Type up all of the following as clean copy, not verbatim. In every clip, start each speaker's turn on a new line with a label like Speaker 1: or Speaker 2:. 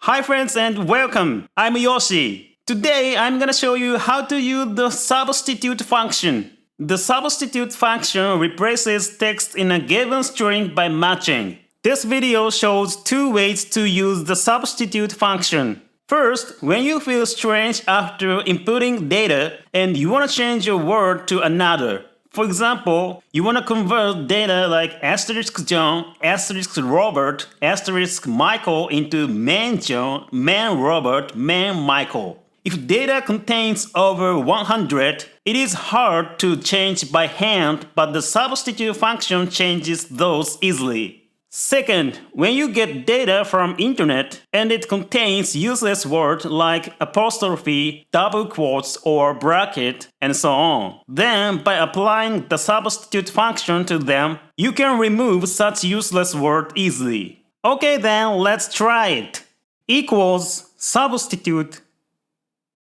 Speaker 1: Hi friends and welcome! I'm Yoshi. Today I'm gonna show you how to use the substitute function. The substitute function replaces text in a given string by matching. This video shows two ways to use the substitute function. First, when you feel strange after inputting data and you want to change a word to another. For example, you want to convert data like asterisk John, asterisk Robert, asterisk Michael into man John, man Robert, man Michael. If data contains over 100, it is hard to change by hand, but the substitute function changes those easily. Second, when you get data from internet and it contains useless words like apostrophe, double quotes or bracket and so on, then by applying the substitute function to them, you can remove such useless word easily. Okay then, let's try it. Equals substitute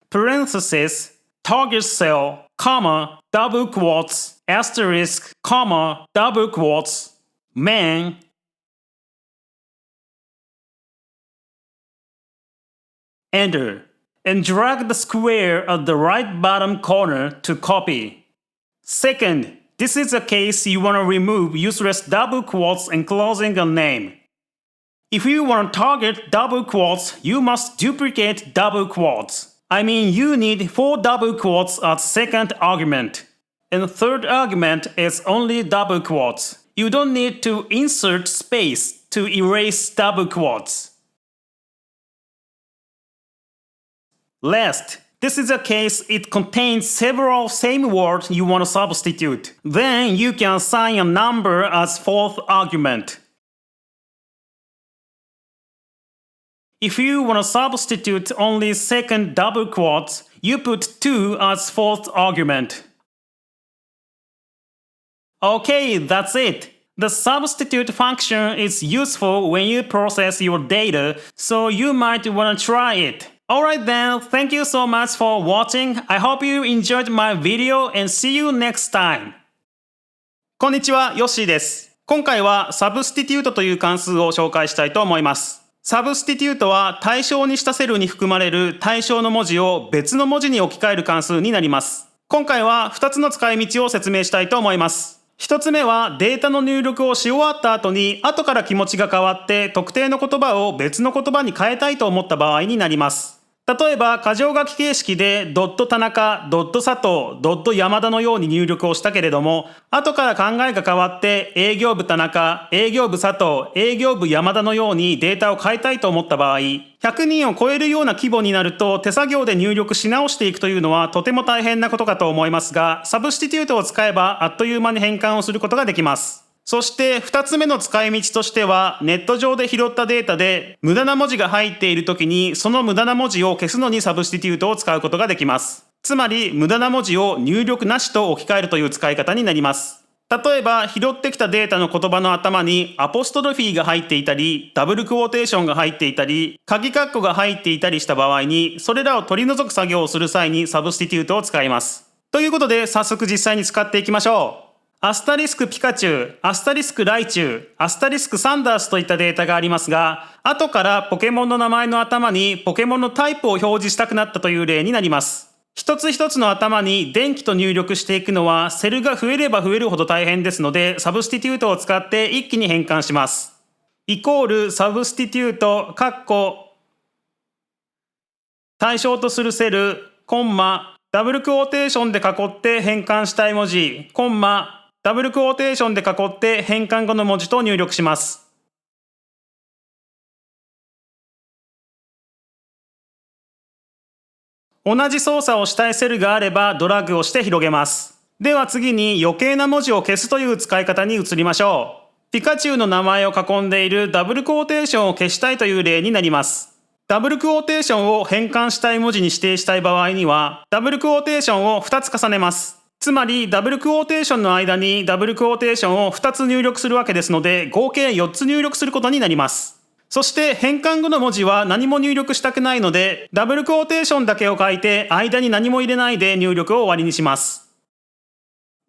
Speaker 1: parenthesis target cell, comma, double quotes, asterisk, comma, double quotes, man. Enter, and drag the square at the right bottom corner to copy. Second, this is a case you want to remove useless double quotes enclosing a name. If you want to target double quotes, you must duplicate double quotes. I mean, you need 4 double quotes as second argument. And third argument is only double quotes. You don't need to insert space to erase double quotes. Last, this is a case it contains several same words you want to substitute. Then you can assign a number as fourth argument. If you want to substitute only second double quotes, you put 2 as fourth argument. Okay, that's it. The substitute function is useful when you process your data, so you might want to try it. Alright then, thank you so much for watching. I hope you enjoyed my video and see you next time. こんにちは、ヨッシーです。今回はサブスティテュートという関数を紹介したいと思います。サブスティテュートは対象にしたセルに含まれる対象の文字を別の文字に置き換える関数になります。今回は2つの使い道を説明したいと思います。1つ目はデータの入力をし終わった後に後から気持ちが変わって特定の言葉を別の言葉に変えたいと思った場合になります。例えば、箇条書き形式でドット田中、ドット佐藤、ドット山田のように入力をしたけれども、後から考えが変わって営業部田中、営業部佐藤、営業部山田のようにデータを変えたいと思った場合、100人を超えるような規模になると手作業で入力し直していくというのはとても大変なことかと思いますが、サブスティテュートを使えばあっという間に変換をすることができます。そして2つ目の使い道としては、ネット上で拾ったデータで無駄な文字が入っているときにその無駄な文字を消すのにサブスティテュートを使うことができます。つまり無駄な文字を入力なしと置き換えるという使い方になります。例えば拾ってきたデータの言葉の頭にアポストロフィーが入っていたり、ダブルクォーテーションが入っていたり、鍵括弧が入っていたりした場合に、それらを取り除く作業をする際にサブスティテュートを使います。ということで早速実際に使っていきましょう。アスタリスクピカチュウ、アスタリスクライチュウ、アスタリスクサンダースといったデータがありますが、後からポケモンの名前の頭にポケモンのタイプを表示したくなったという例になります。一つ一つの頭に電気と入力していくのはセルが増えれば増えるほど大変ですので、サブスティテュートを使って一気に変換します。イコールサブスティテュート、括弧、対象とするセル、コンマ、ダブルクォーテーションで囲って変換したい文字、コンマ、ダブルクォーテーションで囲って変換後の文字と入力します。同じ操作をしたいセルがあればドラッグをして広げます。では次に余計な文字を消すという使い方に移りましょう。ピカチュウの名前を囲んでいるダブルクォーテーションを消したいという例になります。ダブルクォーテーションを変換したい文字に指定したい場合には、ダブルクォーテーションを2つ重ねます。つまりダブルクォーテーションの間にダブルクォーテーションを2つ入力するわけですので、合計4つ入力することになります。そして変換後の文字は何も入力したくないので、ダブルクォーテーションだけを書いて間に何も入れないで入力を終わりにします。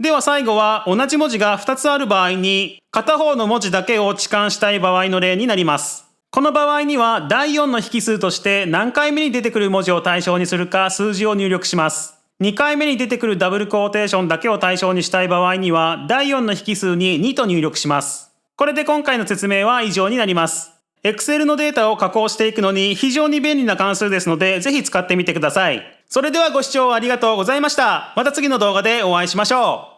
Speaker 1: では最後は同じ文字が2つある場合に片方の文字だけを置換したい場合の例になります。この場合には第4の引数として何回目に出てくる文字を対象にするか数字を入力します。2回目に出てくるダブルクォーテーションだけを対象にしたい場合には第4の引数に2と入力します。これで今回の説明は以上になります。エクセルのデータを加工していくのに非常に便利な関数ですのでぜひ使ってみてください。それではご視聴ありがとうございました。また次の動画でお会いしましょう。